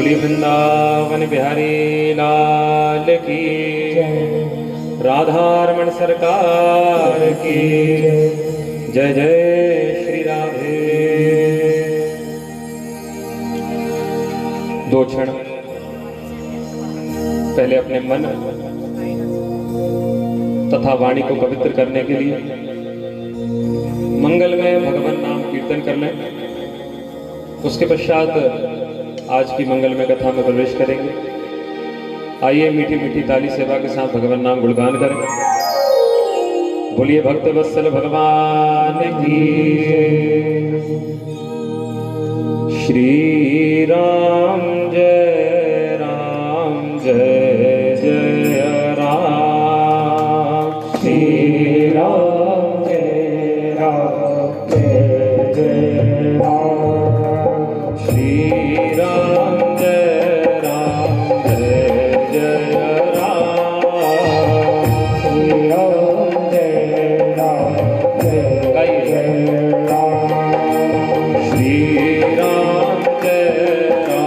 बोलिए वृंदावन बिहारी लाल की, राधारमण सरकार की जय। जय श्री राधे। दो क्षण पहले अपने मन तथा वाणी को पवित्र करने के लिए मंगलमय भगवान नाम कीर्तन कर लें। उसके पश्चात आज की मंगलमय कथा में प्रवेश करेंगे। आइए मीठी मीठी ताली सेवा के साथ भगवान नाम गुणगान करें। बोलिए भक्त वत्सल भगवान की। श्री राम जय राम जय जय राम। श्री राम जय राम जय जय राम। श्री राम जय राम जय जय राम। श्री राम जय राम जय जय राम। श्री राम जय राम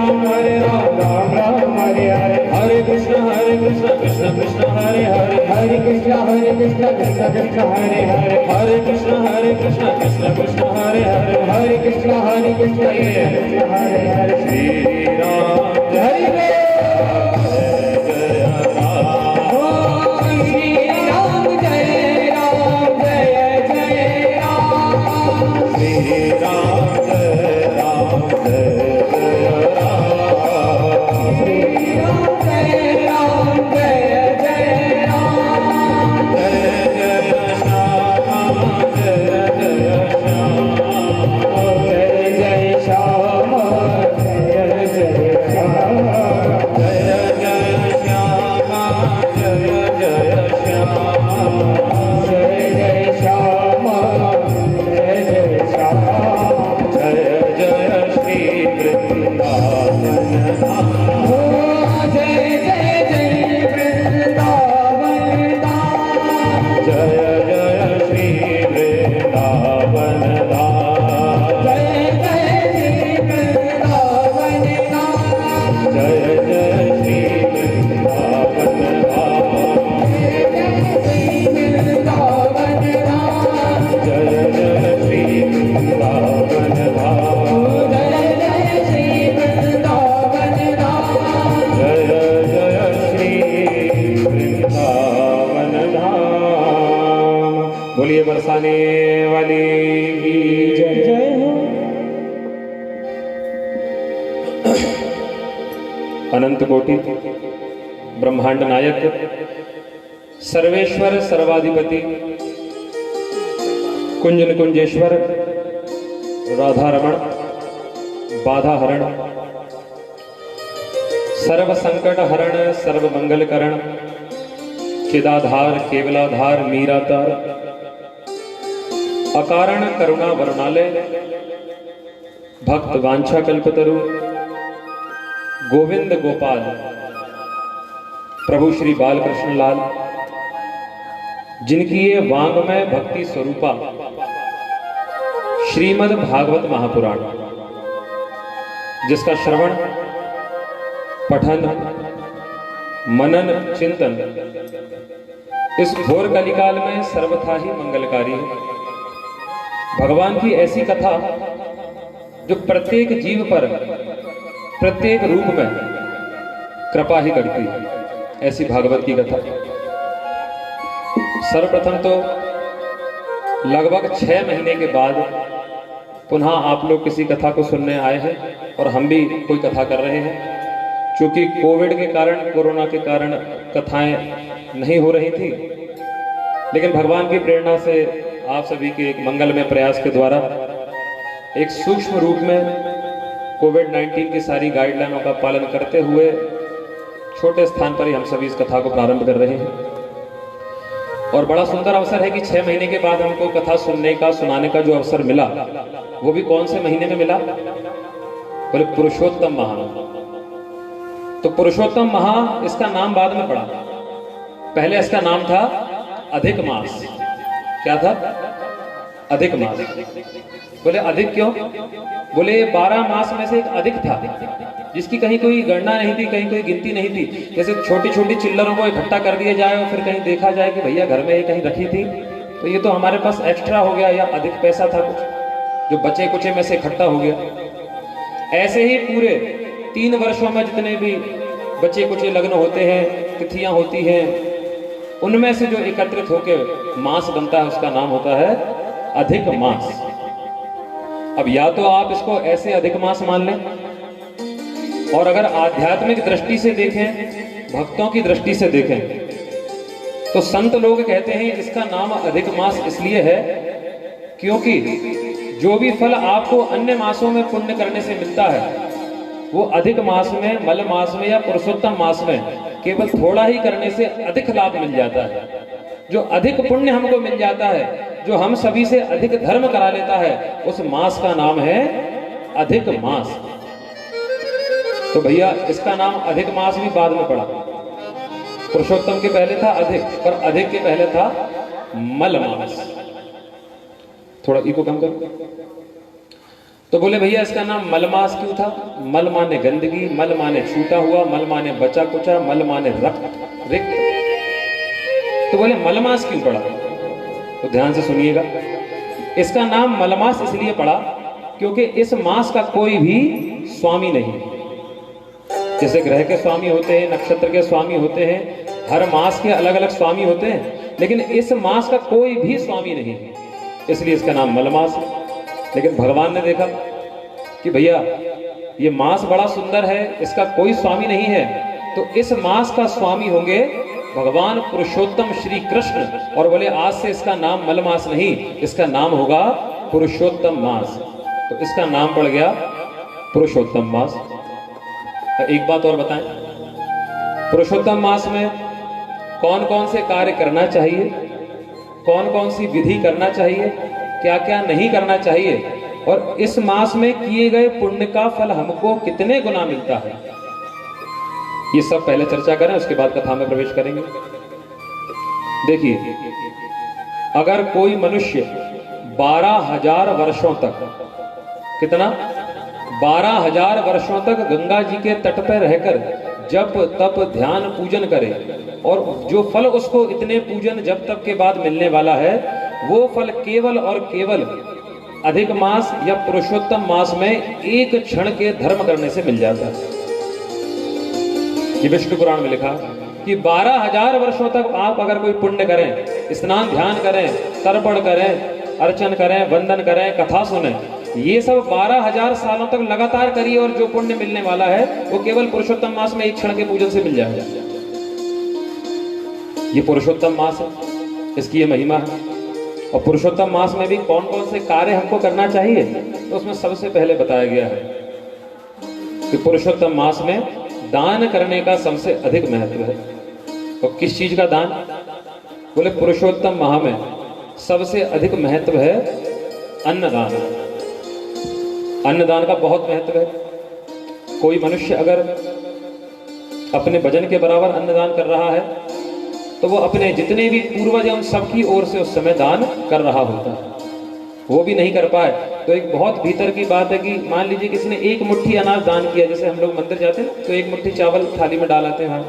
राम राम राम हरे हरे, हरे कृष्ण कृष्ण कृष्ण हरे हरे, हरे कृष्ण कृष्ण कृष्ण हरे हरे, हरे कृष्ण कृष्ण कृष्ण हरे हरे, हरे कृष्ण कृष्ण हरे हरे। श्री राम हरे जय राम, श्री राम जय राम जय जय राम, श्री राम जय राम जय जय राम, श्री राम जय राम जय जय राम, जय जय श्याम जय जय श्याम, जय जय श्याम जय जय श्याम, जय जय श्याम जय जय श्याम, जय जय श्याम जय जय श्याम, जय जय श्री वृंदावन धाम, जय जय जय वृंदावन धाम, जय जय श्री वृंदावन धाम, जय जय श्री वृंदावन धाम, जय जय श्री वृंदावन धाम, जय जय श्री वृंदावन धाम, जय जय श्री वृंदावन धाम, जय जय श्री वृंदावन धाम, जय जय श्री वृंदावन धाम। बोलिए बरसाने वाली की जय जय। जय हो। अनंत कोटि ब्रह्मांड नायक सर्वेश्वर सर्वाधिपति कुंज निकुंजेश्वर राधा रमण बाधा हरण सर्व संकट हरण सर्व मंगल करण चिदाधार केवलाधार मीरातार अकारण करुणा वरुणालय भक्त वांछा कल्पतरु गोविंद गोपाल प्रभु श्री बालकृष्ण लाल जिनकी ये वांगमय भक्ति स्वरूपा श्रीमद् भागवत महापुराण जिसका श्रवण पठन मनन चिंतन इस घोर कलिकाल में सर्वथा ही मंगलकारी है। भगवान की ऐसी कथा जो प्रत्येक जीव पर प्रत्येक रूप में कृपा ही करती है, ऐसी भागवत की कथा। सर्वप्रथम तो लगभग 6 महीने के बाद पुनः आप लोग किसी कथा को सुनने आए हैं और हम भी कोई कथा कर रहे हैं। क्योंकि कोविड के कारण, कोरोना के कारण कथाएं नहीं हो रही थी, लेकिन भगवान की प्रेरणा से आप सभी के एक मंगलमय प्रयास के द्वारा एक सूक्ष्म रूप में कोविड-19 की सारी गाइडलाइनों का पालन करते हुए छोटे स्थान पर ही हम सभी इस कथा को प्रारंभ कर रहे हैं। और बड़ा सुंदर अवसर है कि 6 महीने के बाद हमको कथा सुनने का, सुनाने का जो अवसर मिला, वो भी कौन से महीने में मिला? बोले पुरुषोत्तम माह। तो पुरुषोत्तम माह इसका नाम बाद में पड़ा, पहले इसका नाम था अधिक मास। क्या था? अधिक मास। बोले अधिक क्यों? बोले 12 मास में से एक अधिक था जिसकी कहीं कोई गणना नहीं थी, कहीं कोई गिनती नहीं थी। जैसे छोटी छोटी चिल्लरों को इकट्ठा कर दिया जाए और फिर कहीं देखा जाए कि भैया घर में ये कहीं रखी थी, तो ये तो हमारे पास एक्स्ट्रा हो गया या अधिक पैसा था कुछ जो बचे कुचे में से इकट्ठा हो गया। ऐसे ही पूरे 3 वर्षों में जितने भी बचे कुचे लग्न होते हैं, तिथियां होती हैं, उनमें से जो एकत्रित होकर मास बनता है उसका नाम होता है अधिक मास। अब या तो आप इसको ऐसे अधिक मास मान लें, और अगर आध्यात्मिक दृष्टि से देखें, भक्तों की दृष्टि से देखें, तो संत लोग कहते हैं इसका नाम अधिक मास इसलिए है क्योंकि जो भी फल आपको अन्य मासों में पुण्य करने से मिलता है वो अधिक मास में, मल मास में या पुरुषोत्तम मास में केवल थोड़ा ही करने से अधिक लाभ मिल जाता है। जो अधिक पुण्य हमको मिल जाता है, जो हम सभी से अधिक धर्म करा लेता है, उस मास का नाम है अधिक मास। तो भैया इसका नाम अधिक मास भी बाद में पड़ा। पुरुषोत्तम के पहले था अधिक, पर अधिक के पहले था मल मास। थोड़ा इको कम कर। तो बोले भैया इसका नाम मलमास क्यों था? मल माने गंदगी, मल माने छूटा हुआ, मल माने बचा कुचा, मल माने रक्त रिक्त। तो बोले मलमास क्यों पड़ा? तो ध्यान से सुनिएगा, इसका नाम मलमास इसलिए पड़ा क्योंकि इस मास का कोई भी स्वामी नहीं। जैसे ग्रह के स्वामी होते हैं, नक्षत्र के स्वामी होते हैं, हर मास के अलग अलग स्वामी होते हैं, लेकिन इस मास का कोई भी स्वामी नहीं, इसलिए इसका नाम मलमास है। लेकिन भगवान ने देखा कि भैया ये मास बड़ा सुंदर है, इसका कोई स्वामी नहीं है, तो इस मास का स्वामी होंगे भगवान पुरुषोत्तम श्री कृष्ण। और बोले आज से इसका नाम मलमास नहीं, इसका नाम होगा पुरुषोत्तम मास। तो इसका नाम पड़ गया पुरुषोत्तम मास। एक बात और बताएं, पुरुषोत्तम मास में कौन कौन से कार्य करना चाहिए, कौन कौन सी विधि करना चाहिए, क्या क्या नहीं करना चाहिए, और इस मास में किए गए पुण्य का फल हमको कितने गुना मिलता है, ये सब पहले चर्चा करें, उसके बाद कथा में प्रवेश करेंगे। देखिए, अगर कोई मनुष्य 12,000 वर्षों तक, कितना 12,000 वर्षों तक गंगा जी के तट पर रहकर जप तप ध्यान पूजन करे, और जो फल उसको इतने पूजन जप तप के बाद मिलने वाला है, वो फल केवल और केवल अधिक मास या पुरुषोत्तम मास में एक क्षण के धर्म करने से मिल जाता है। ये विष्णु पुराण में लिखा कि 12,000 वर्षों तक आप अगर कोई पुण्य करें, स्नान ध्यान करें, तर्पण करें, अर्चन करें, वंदन करें, कथा सुने, ये सब 12,000 सालों तक लगातार करिए, और जो पुण्य मिलने वाला है वो केवल पुरुषोत्तम मास में एक क्षण के पूजन से मिल जाएगा। ये पुरुषोत्तम मास है, इसकी ये महिमा है। और पुरुषोत्तम मास में भी कौन कौन से कार्य हमको करना चाहिए, तो उसमें सबसे पहले बताया गया है कि पुरुषोत्तम मास में दान करने का सबसे अधिक महत्व है। और किस चीज का दान? बोले पुरुषोत्तम माह में सबसे अधिक महत्व है अन्नदान। अन्नदान का बहुत महत्व है। कोई मनुष्य अगर अपने वजन के बराबर अन्नदान कर रहा है, तो वो अपने जितने भी पूर्वज हैं उन सबकी ओर से उस समय दान कर रहा होता है। वो भी नहीं कर पाए तो एक बहुत भीतर की बात है कि मान लीजिए किसी ने एक मुट्ठी अनाज दान किया, जैसे हम लोग मंदिर जाते हैं तो एक मुट्ठी चावल थाली में डालाते हैं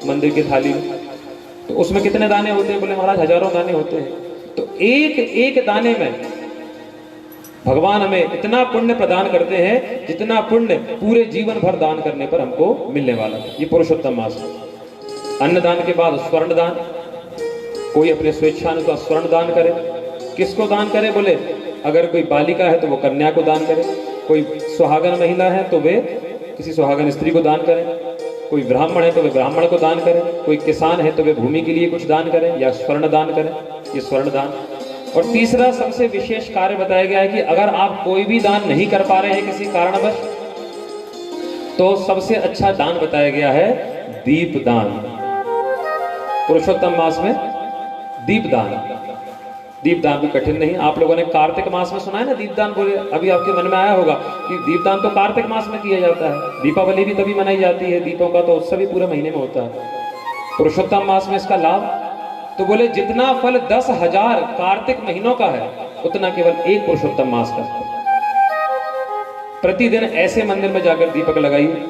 मंदिर की थाली में, तो उसमें कितने दाने होते हैं? बोले महाराज हजारों दाने होते हैं। तो एक एक दाने में भगवान हमें इतना पुण्य प्रदान करते हैं जितना पुण्य पूरे जीवन भर दान करने पर हमको मिलने वाला है। ये पुरुषोत्तम मास। अन्नदान के बाद स्वर्ण दान, कोई अपने स्वेच्छानुसार स्वर्ण दान करे। किसको दान करे? बोले अगर कोई बालिका है तो वो कन्या को दान करे, कोई सुहागन महिला है तो वे किसी सुहागन स्त्री को दान करें, कोई ब्राह्मण है तो वे ब्राह्मण को दान करें, कोई किसान है तो वे भूमि के लिए कुछ दान करें या स्वर्ण दान करें। ये स्वर्ण दान। और तीसरा सबसे विशेष कार्य बताया गया है कि अगर आप कोई भी दान नहीं कर पा रहे हैं किसी कारणवश, तो सबसे अच्छा दान बताया गया है दीप दान। पुरुषोत्तम मास में दीपदान। दीपदान भी कठिन नहीं। आप लोगों ने कार्तिक मास में सुना है ना दीपदान? बोले अभी आपके मन में आया होगा कि दीपदान तो कार्तिक मास में किया जाता है, दीपावली भी तभी मनाई जाती है, दीपों का तो उत्सव भी पूरे महीने में होता है। पुरुषोत्तम मास में इसका लाभ, तो बोले जितना फल 10,000 कार्तिक महीनों का है उतना केवल एक पुरुषोत्तम मास का। प्रतिदिन ऐसे मंदिर में जाकर दीपक लगाइए,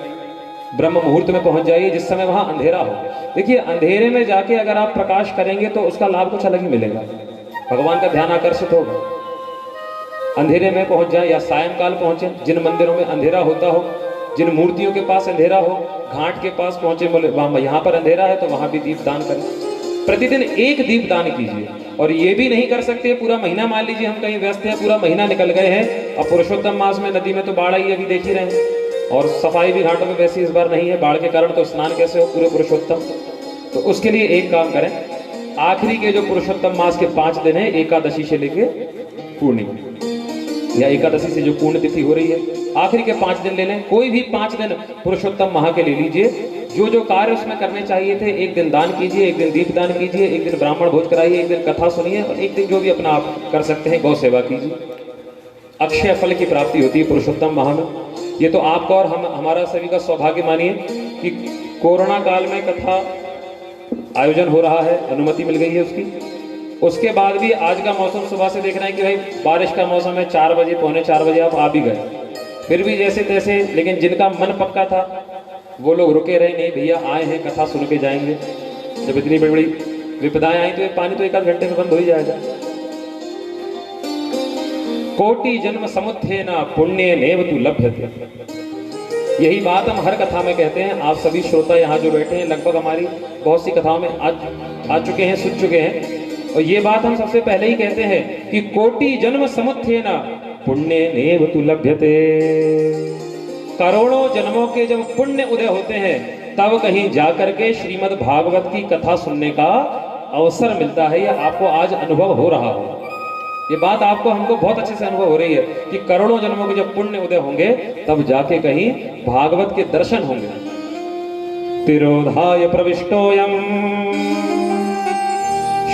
ब्रह्म मुहूर्त में पहुंच जाइए जिस समय वहां अंधेरा हो। देखिए अंधेरे में जाके अगर आप प्रकाश करेंगे तो उसका लाभ कुछ अलग ही मिलेगा, भगवान का ध्यान आकर्षित होगा। अंधेरे में पहुंच जाए या सायंकाल पहुंचे, जिन मंदिरों में अंधेरा होता हो, जिन मूर्तियों के पास अंधेरा हो, घाट के पास पहुंचे, बोले वहां यहाँ पर अंधेरा है तो वहां भी दीप दान करें। प्रतिदिन एक दीप दान कीजिए। और ये भी नहीं कर सकते पूरा महीना, मान लीजिए हम कहीं व्यस्त हैं, पूरा महीना निकल गए हैं, अब पुरुषोत्तम मास में नदी में तो बाढ़ आई, अभी देख ही रहे हैं, और सफाई भी घाटों में वैसी इस बार नहीं है बाढ़ के कारण, तो स्नान कैसे हो पूरे पुरुषोत्तम? तो उसके लिए एक काम करें, आखिरी के जो पुरुषोत्तम मास के 5 दिन है, एकादशी से लेके पूर्णिमा या एकादशी से जो पूर्ण तिथि हो रही है, आखिरी के 5 दिन ले लें। कोई भी 5 दिन पुरुषोत्तम माह के ले लीजिए। जो जो कार्य उसमें करने चाहिए थे, एक दिन दान कीजिए, एक दिन दीप दान कीजिए, एक दिन ब्राह्मण भोज कराइए, एक दिन कथा सुनिए, और एक दिन जो भी अपना आप कर सकते हैं गौ सेवा कीजिए। अक्षय फल की प्राप्ति होती है पुरुषोत्तम माह में। ये तो आपका और हमारा सभी का सौभाग्य मानिए कि कोरोना काल में कथा आयोजन हो रहा है, अनुमति मिल गई है उसकी, उसके बाद भी आज का मौसम सुबह से देख रहे हैं कि भाई बारिश का मौसम है, 4 बजे पौने 4 बजे आप आ भी गए, फिर भी जैसे तैसे, लेकिन जिनका मन पक्का था वो लोग रुके रहे, नहीं भैया आए हैं कथा सुन के जाएंगे। जब इतनी बड़ी बड़ी विपदाएं आई तो ये पानी तो 1 घंटे में बंद हो ही जाएगा। कोटि जन्म समुत्थेन पुण्य नेव तु लभ्यते। यही बात हम हर कथा में कहते हैं। आप सभी श्रोता यहाँ जो बैठे हैं लगभग हमारी बहुत सी कथाओं में आ चुके हैं, सुन चुके हैं, और ये बात हम सबसे पहले ही कहते हैं कि कोटि जन्म समुत्थेन पुण्य नेव तु लभ्यते। करोड़ों जन्मों के जब पुण्य उदय होते हैं तब कहीं जाकर के श्रीमद् भागवत की कथा सुनने का अवसर मिलता है। यह आपको आज अनुभव हो रहा हो, ये बात आपको हमको बहुत अच्छे से अनुभव हो रही है कि करोड़ों जन्मों के जब पुण्य उदय होंगे तब जाके कहीं भागवत के दर्शन होंगे। तिरोधाय प्रविष्टोयम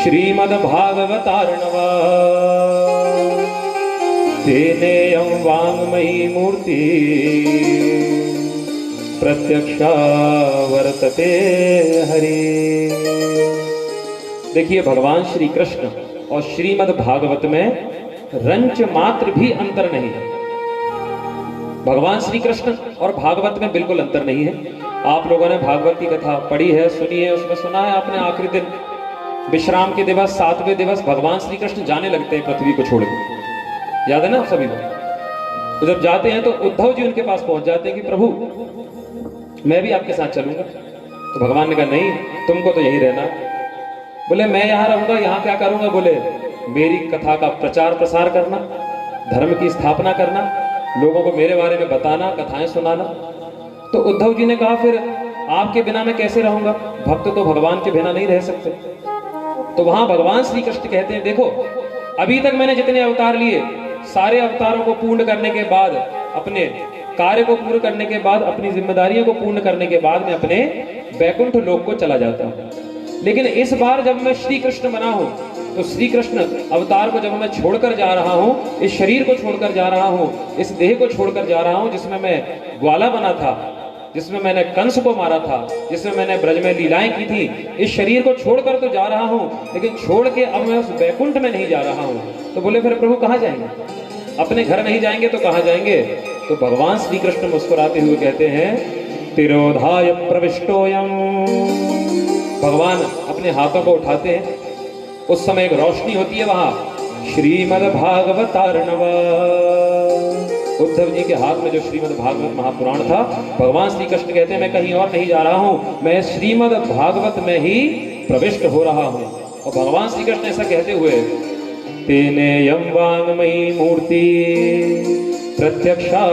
श्रीमद्भागवतार्णव तेनेयं वाङ्मयी मूर्ति प्रत्यक्षा वर्तते हरि। देखिए भगवान श्री कृष्ण और श्रीमद् भागवत में रंच मात्र भी अंतर नहीं है। भगवान श्री कृष्ण और भागवत में बिल्कुल अंतर नहीं है। आप लोगों ने भागवत की कथा पढ़ी है, सुनी है, उसमें सुना है आपने आखिरी दिन विश्राम के दिवस 7वें दिवस भगवान श्री कृष्ण जाने लगते हैं पृथ्वी को छोड़कर, याद है ना आप सभी को। तो जब जाते हैं तो उद्धव जी उनके पास पहुंच जाते हैं कि प्रभु मैं भी आपके साथ चलूंगा। तो भगवान ने कहा नहीं, तुमको तो यहीं रहना। बोले मैं यहाँ रहूंगा, यहाँ क्या करूंगा? बोले मेरी कथा का प्रचार प्रसार करना, धर्म की स्थापना करना, लोगों को मेरे बारे में बताना, कथाएं सुनाना। तो उद्धव जी ने कहा फिर आपके बिना मैं कैसे रहूंगा? भक्त तो भगवान के बिना नहीं रह सकते। तो वहां भगवान श्री कृष्ण कहते हैं देखो अभी तक मैंने जितने अवतार लिए सारे अवतारों को पूर्ण करने के बाद, अपने कार्य को पूर्ण करने के बाद, अपनी जिम्मेदारियों को पूर्ण करने के बाद मैं अपने वैकुंठ लोक को चला जाता हूँ। लेकिन इस बार जब मैं श्री कृष्ण बना हूं तो श्री कृष्ण अवतार को जब मैं छोड़कर जा रहा हूं, इस शरीर को छोड़कर जा रहा हूं, इस देह को छोड़कर जा रहा हूं जिसमें मैं ग्वाला बना था, जिसमें मैंने कंस को मारा था, जिसमें मैंने ब्रज में लीलाएं की थी, इस शरीर को छोड़कर तो जा रहा हूं लेकिन छोड़ के अब मैं उस वैकुंठ में नहीं जा रहा हूं। तो बोले फिर प्रभु कहां जाएंगे? अपने घर नहीं जाएंगे तो कहां जाएंगे? तो भगवान श्री कृष्ण मुस्कुराते हुए कहते हैं तिरोधाय प्रविष्टोयम। भगवान अपने हाथों को उठाते हैं, उस समय एक रोशनी होती है वहां, श्रीमद् भागवतार्णव। उद्धव जी के हाथ में जो श्रीमद् भागवत महापुराण था, भगवान श्री कृष्ण कहते हैं मैं कहीं और नहीं जा रहा हूं, मैं श्रीमद् भागवत में ही प्रविष्ट हो रहा हूं। और भगवान श्री कृष्ण ऐसा कहते हुए तेनेयं वाङ्मयी मूर्ति प्रत्यक्षा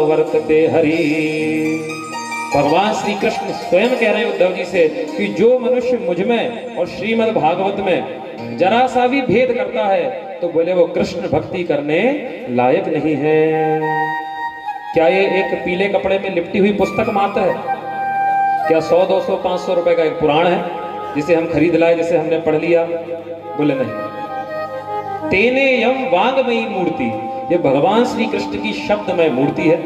वर्तते हरि। भगवान श्री कृष्ण स्वयं कह रहे हैं उद्धव जी से कि जो मनुष्य मुझ में और श्रीमद् भागवत में जरा सा भी भेद करता है तो बोले वो कृष्ण भक्ति करने लायक नहीं है। क्या ये एक पीले कपड़े में लिपटी हुई पुस्तक मात्र है? क्या 100, 200, 500 रुपए का एक पुराण है जिसे हम खरीद लाए, जिसे हमने पढ़ लिया? बोले नहीं। तेनेयं वाङ्मयी मूर्ति, ये भगवान श्री कृष्ण की शब्दमय मूर्ति है,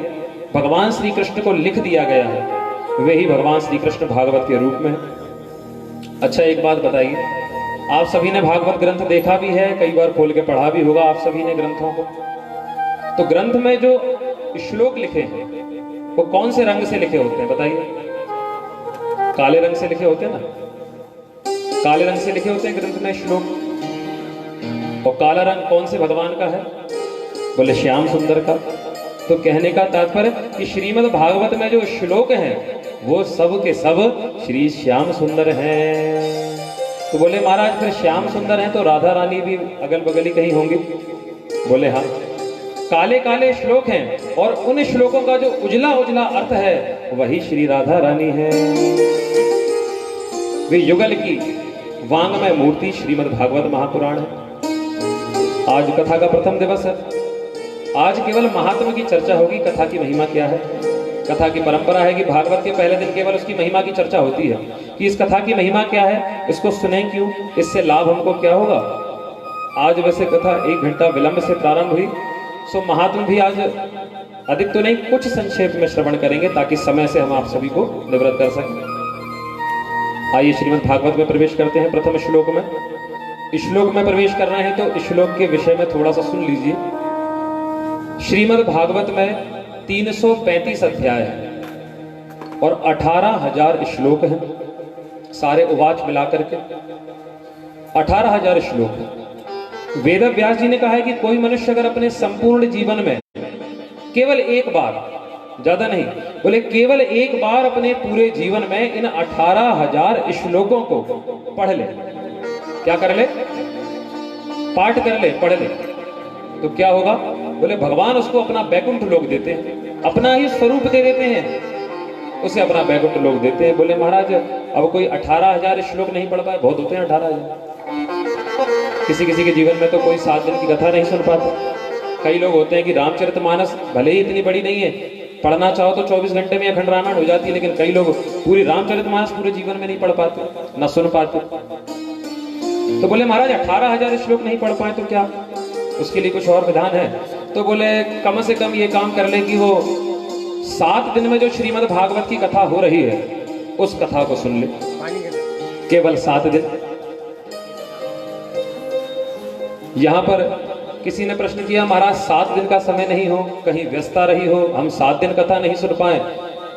भगवान श्री कृष्ण को लिख दिया गया है, वही भगवान श्री कृष्ण भागवत के रूप में है। अच्छा एक बात बताइए, आप सभी ने भागवत ग्रंथ देखा भी है, कई बार खोल के पढ़ा भी होगा आप सभी ने ग्रंथों को। तो ग्रंथ में जो श्लोक लिखे हैं वो कौन से रंग से लिखे होते हैं बताइए? काले रंग से लिखे होते हैं ना, काले रंग से लिखे होते हैं ग्रंथ में श्लोक। और काला रंग कौन से भगवान का है? बोले श्याम सुंदर का। तो कहने का तात्पर्य कि श्रीमद् भागवत में जो श्लोक हैं वो सब के सब श्री श्याम सुंदर हैं। तो बोले महाराज फिर श्याम सुंदर हैं तो राधा रानी भी अगल बगल ही कहीं होंगी? बोले हाँ, काले काले श्लोक हैं और उन श्लोकों का जो उजला उजला अर्थ है वही श्री राधा रानी है। वे युगल की वाङ्मय मूर्ति श्रीमद् भागवत महापुराण है। आज कथा का प्रथम दिवस है। आज केवल महात्मा की चर्चा होगी, कथा की महिमा क्या है। कथा की परंपरा है कि भागवत के पहले दिन केवल उसकी महिमा की चर्चा होती है कि इस कथा की महिमा क्या है, इसको सुने क्यों, इससे लाभ हमको क्या होगा। आज वैसे कथा 1 घंटा विलंब से प्रारंभ हुई, सो महात्मा भी आज अधिक तो नहीं कुछ संक्षेप में श्रवण करेंगे ताकि समय से हम आप सभी को निवृत्त कर सकें। आइए श्रीमद् भागवत में प्रवेश करते हैं। प्रथम श्लोक में श्लोक में प्रवेश कर रहे हैं तो श्लोक के विषय में थोड़ा सा सुन लीजिए। श्रीमद् भागवत में 335 अध्याय है और 18,000 श्लोक हैं, सारे उवाच मिलाकर के 18,000 श्लोक हैं। वेद व्यास जी ने कहा है कि कोई मनुष्य अगर अपने संपूर्ण जीवन में केवल एक बार, ज्यादा नहीं, बोले केवल एक बार अपने पूरे जीवन में इन 18,000 श्लोकों को पढ़ ले, क्या कर ले, पाठ कर ले, पढ़ ले, तो क्या होगा? बोले भगवान उसको अपना बैकुंठ लोक देते हैं, अपना ही स्वरूप दे देते हैं, उसे अपना बैकुंठ लोक देते हैं। बोले महाराज अब कोई 18,000 श्लोक नहीं पढ़ पाए, बहुत होते हैं 18,000। किसी किसी के जीवन में तो कोई 7 दिन की कथा नहीं सुन पाता। कई लोग होते हैं कि रामचरितमानस भले ही इतनी बड़ी नहीं है, पढ़ना चाहो तो 24 घंटे में अखंड रामायण हो जाती है, लेकिन कई लोग पूरी रामचरितमानस पूरे जीवन में नहीं पढ़ पाते, न सुन पाते। तो बोले महाराज 18,000 श्लोक नहीं पढ़ पाए तो क्या, उसके लिए कुछ और विधान है? तो बोले कम से कम ये काम कर ले कि वो 7 दिन में जो श्रीमद् भागवत की कथा हो रही है उस कथा को सुन ले, केवल 7 दिन। यहां पर किसी ने प्रश्न किया महाराज 7 दिन का समय नहीं हो, कहीं व्यस्तता रही हो, हम 7 दिन कथा नहीं सुन पाए।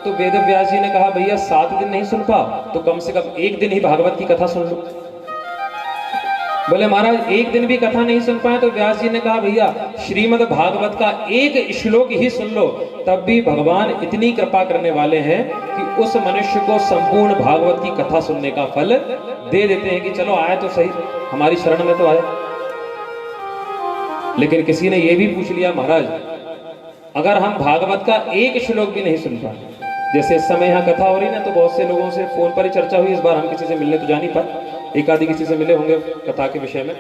तो वेद व्यास जी ने कहा भैया 7 दिन नहीं सुन पा तो कम से कम 1 दिन ही भागवत की कथा सुन लो। बोले महाराज 1 दिन भी कथा नहीं सुन पाए तो व्यास जी ने कहा भैया श्रीमद् भागवत का 1 श्लोक ही सुन लो, तब भी भगवान इतनी कृपा करने वाले हैं कि उस मनुष्य को संपूर्ण भागवत की कथा सुनने का फल दे देते हैं कि चलो आया तो सही, हमारी शरण में तो आया। लेकिन किसी ने यह भी पूछ लिया महाराज अगर हम भागवत का 1 श्लोक भी नहीं सुन पाए, जैसे इस समय यहाँ कथा हो रही ना, तो बहुत से लोगों से फोन पर ही चर्चा हुई, इस बार हम किसी से मिलने तो जा नहीं पाए, एक आदि किसी से मिले होंगे कथा के विषय में,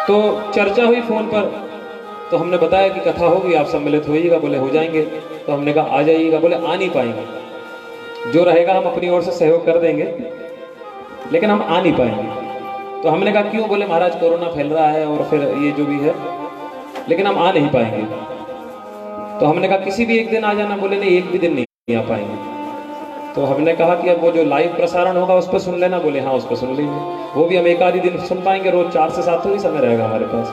तो चर्चा हुई फोन पर, तो हमने बताया कि कथा होगी, आप सम्मिलित होइएगा। बोले हो जाएंगे। तो हमने कहा आ जाइएगा। बोले आ नहीं पाएंगे, जो रहेगा हम अपनी ओर से सहयोग कर देंगे, लेकिन हम आ नहीं पाएंगे। तो हमने कहा क्यों? बोले महाराज कोरोना फैल रहा है और फिर ये जो भी है, लेकिन हम आ नहीं पाएंगे। तो हमने कहा किसी भी एक दिन आ जाना। बोले नहीं, एक भी दिन नहीं आ पाएंगे। तो हमने कहा कि अब वो जो लाइव प्रसारण होगा उस पर सुन लेना। बोले हाँ उस पर सुन लेंगे, वो भी हम एक आधी दिन सुन पाएंगे, रोज 4 से 7 तो ही समय रहेगा हमारे पास।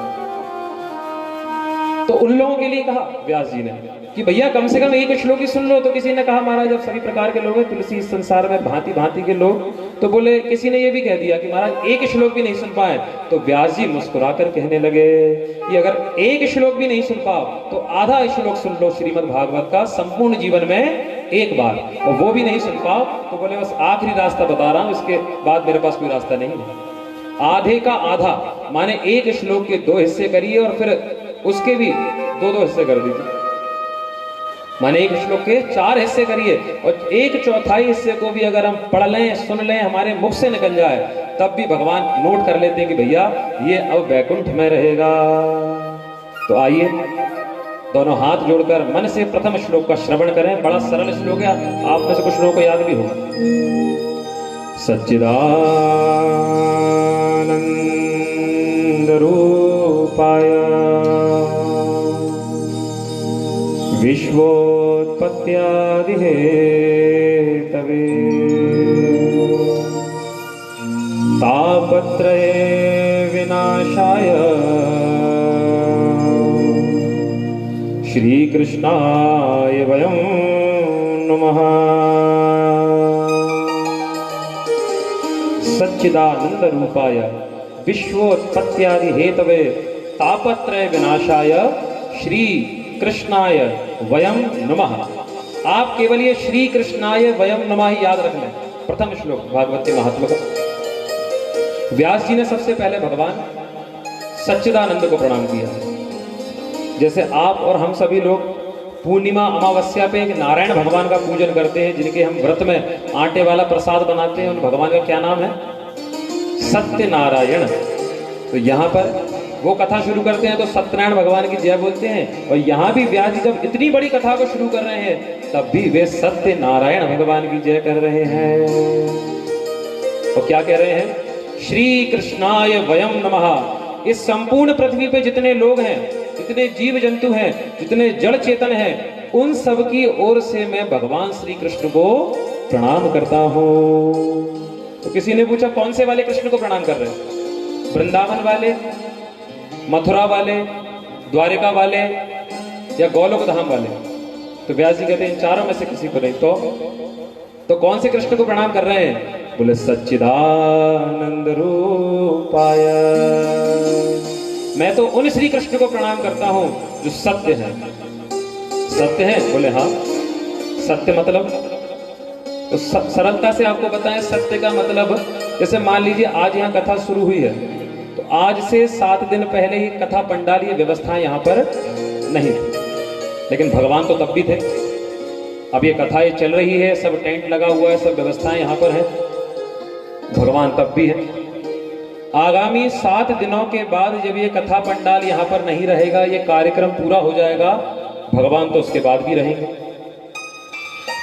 तो उन लोगों के लिए कहा व्यास जी ने कि भैया कम से कम 1 श्लोक ही सुन लो। तो किसी ने कहा महाराज अब सभी प्रकार के लोग हैं, तुलसी इस संसार में भांति भांति के लोग। तो बोले किसी ने ये भी कह दिया कि महाराज 1 श्लोक भी नहीं सुन पाए। तो व्यास जी मुस्कुरा कर कहने लगे कि अगर 1 श्लोक भी नहीं सुन पाओ तो आधा श्लोक सुन लो श्रीमद् भागवत का संपूर्ण जीवन में एक बार, और वो भी नहीं सुन पाओ तो बोले बस आखिरी रास्ता बता रहा हूं, इसके बाद मेरे पास कोई रास्ता नहीं है। आधे का आधा माने 1 श्लोक के 2 हिस्से करिए और फिर उसके भी 2-2 हिस्से कर दीजिए, माने 1 श्लोक के 4 हिस्से करिए, और 1/4 हिस्से को भी अगर हम पढ़ लें, सुन लें, हमारे मुख से निकल जाए, तब भी भगवान नोट कर लेते हैं कि भैया ये अब बैकुंठ में रहेगा। तो आइए दोनों हाथ जोड़कर मन से प्रथम श्लोक का श्रवण करें। बड़ा सरल श्लोक है, आप में से कुछ लोगों को याद भी होगा। सच्चिदानंद रूपाय विश्वोत्पत्त्यादि हेतवे तापत्रये विनाशाय श्री कृष्णाय वयं नमः। सच्चिदानंद रूपाय विश्वोत्पत्त्यादि हेतवे तापत्रय विनाशाय श्री कृष्णाय वयं नमः। आप केवल ये श्री कृष्णाय वयं नमः ही याद रख लें। प्रथम श्लोक भागवत के महात्मा का। व्यास जी ने सबसे पहले भगवान सच्चिदानंद को प्रणाम किया। जैसे आप और हम सभी लोग पूर्णिमा अमावस्या पे एक नारायण भगवान का पूजन करते हैं, जिनके हम व्रत में आटे वाला प्रसाद बनाते हैं, उन भगवान का क्या नाम है? सत्यनारायण। तो यहाँ पर वो कथा शुरू करते हैं तो सत्यनारायण भगवान की जय बोलते हैं, और यहाँ भी व्यास जी जब इतनी बड़ी कथा को शुरू कर रहे हैं तब भी वे सत्यनारायण भगवान की जय कर रहे हैं। और क्या कह रहे हैं? श्री कृष्णाय वयं नमः। इस संपूर्ण पृथ्वी पे जितने लोग हैं, जितने जीव जंतु हैं, जितने जड़ चेतन हैं, उन सब की ओर से मैं भगवान श्री कृष्ण को प्रणाम करता हूं। तो किसी ने पूछा कौन से वाले कृष्ण को प्रणाम कर रहे हैं? वृंदावन वाले, मथुरा वाले, द्वारिका वाले या गोलोक धाम वाले? तो व्यास जी कहते हैं इन चारों में से किसी को नहीं। तो कौन से कृष्ण को प्रणाम कर रहे हैं? बोले सच्चिदानंद रूपाय। मैं तो उन श्री कृष्ण को प्रणाम करता हूं जो सत्य है। सत्य है? बोले हाँ। सत्य मतलब? तो सरलता से आपको बताएं, सत्य का मतलब जैसे मान लीजिए आज यहाँ कथा शुरू हुई है, तो आज से 7 दिन पहले ही कथा पंडाल ये व्यवस्थाएं यहाँ पर नहीं थी, लेकिन भगवान तो तब भी थे। अब ये कथा ये चल रही है, सब टेंट लगा हुआ है, सब व्यवस्थाएं यहाँ पर है, भगवान तब भी है। आगामी 7 दिनों के बाद जब ये कथा पंडाल यहाँ पर नहीं रहेगा, ये कार्यक्रम पूरा हो जाएगा, भगवान तो उसके बाद भी रहेंगे।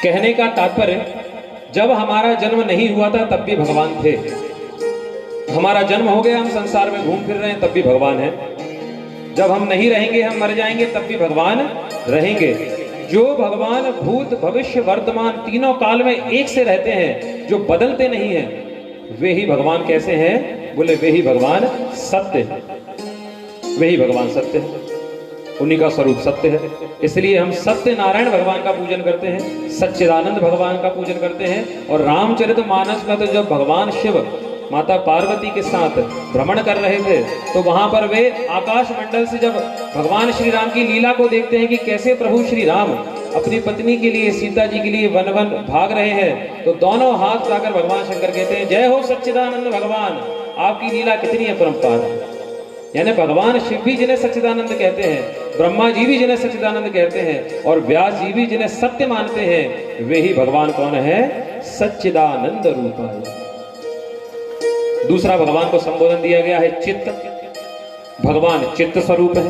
कहने का तात्पर्य, जब हमारा जन्म नहीं हुआ था तब भी भगवान थे, हमारा जन्म हो गया, हम संसार में घूम फिर रहे हैं, तब भी भगवान है। जब हम नहीं रहेंगे, हम मर जाएंगे, तब भी भगवान रहेंगे। जो भगवान भूत भविष्य वर्तमान तीनों काल में एक से रहते हैं, जो बदलते नहीं हैं, वे ही भगवान कैसे हैं? बोले वे ही भगवान सत्य है। वे ही भगवान सत्य है, उन्हीं का स्वरूप सत्य है। इसलिए हम सत्य नारायण भगवान का पूजन करते हैं, सच्चिदानंद भगवान का पूजन करते हैं। और रामचरितमानस में तो जब भगवान शिव माता पार्वती के साथ भ्रमण कर रहे थे, तो वहां पर वे आकाश मंडल से जब भगवान श्री राम की लीला को देखते हैं कि कैसे प्रभु श्री राम अपनी पत्नी के लिए, सीता जी के लिए वन वन भाग रहे हैं, तो दोनों हाथ उठाकर भगवान शंकर कहते हैं, जय हो सच्चिदानंद भगवान, आपकी लीला कितनी अपरंपार है। यानी भगवान शिव भी जिन्हें सच्चिदानंद कहते हैं, ब्रह्मा जी भी जिन्हें सच्चिदानंद कहते हैं, और व्यास जी भी जिन्हें सत्य मानते हैं, वे ही भगवान कौन है? सच्चिदानंद रूपाय। दूसरा भगवान को संबोधन दिया गया है चित्त। भगवान चित्त स्वरूप है।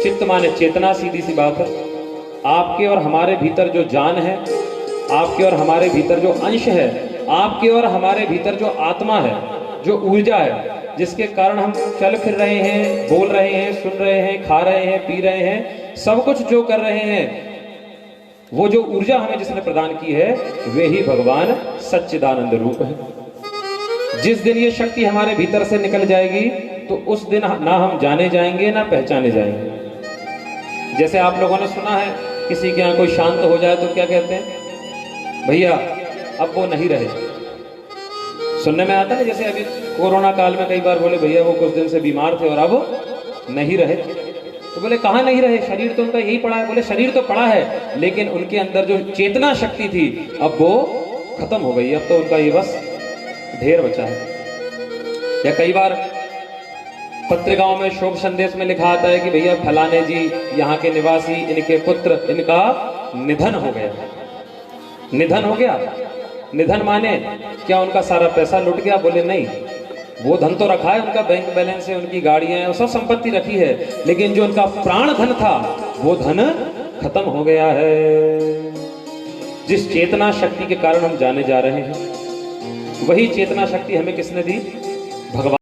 चित्त माने चेतना, सीधी सी बात है। आपके और हमारे भीतर जो जान है, आपके और हमारे भीतर जो अंश है, आपके और हमारे भीतर जो आत्मा है, जो ऊर्जा है, जिसके कारण हम चल फिर रहे हैं, बोल रहे हैं, सुन रहे हैं, खा रहे हैं, पी रहे हैं, सब कुछ जो कर रहे हैं, वो जो ऊर्जा हमें जिसने प्रदान की है, वे ही भगवान सच्चिदानंद रूप है। जिस दिन ये शक्ति हमारे भीतर से निकल जाएगी, तो उस दिन ना हम जाने जाएंगे ना पहचाने जाएंगे। जैसे आप लोगों ने सुना है, किसी के यहाँ कोई शांत हो जाए तो क्या कहते हैं? भैया अब वो नहीं रहे। सुनने में आता है, जैसे अभी कोरोना काल में कई बार बोले भैया वो कुछ दिन से बीमार थे और अब नहीं रहे। तो बोले कहाँ नहीं रहे? शरीर तो उनका यही पड़ा है। बोले शरीर तो पड़ा है, लेकिन उनके अंदर जो चेतना शक्ति थी अब वो खत्म हो गई। अब तो उनका ये बस ढेर बचा है। या कई बार पत्रिकाओं में शोक संदेश में लिखा आता है कि भैया फलाने जी यहाँ के निवासी, इनके पुत्र, इनका निधन हो गया। निधन हो गया? निधन माने क्या उनका सारा पैसा लुट गया? बोले नहीं, वो धन तो रखा है, उनका बैंक बैलेंस है, उनकी गाड़ियां हैं, सब संपत्ति रखी है, लेकिन जो उनका प्राण धन था वो धन खत्म हो गया है। जिस चेतना शक्ति के कारण हम जाने जा रहे हैं, वही चेतना शक्ति हमें किसने दी? भगवान।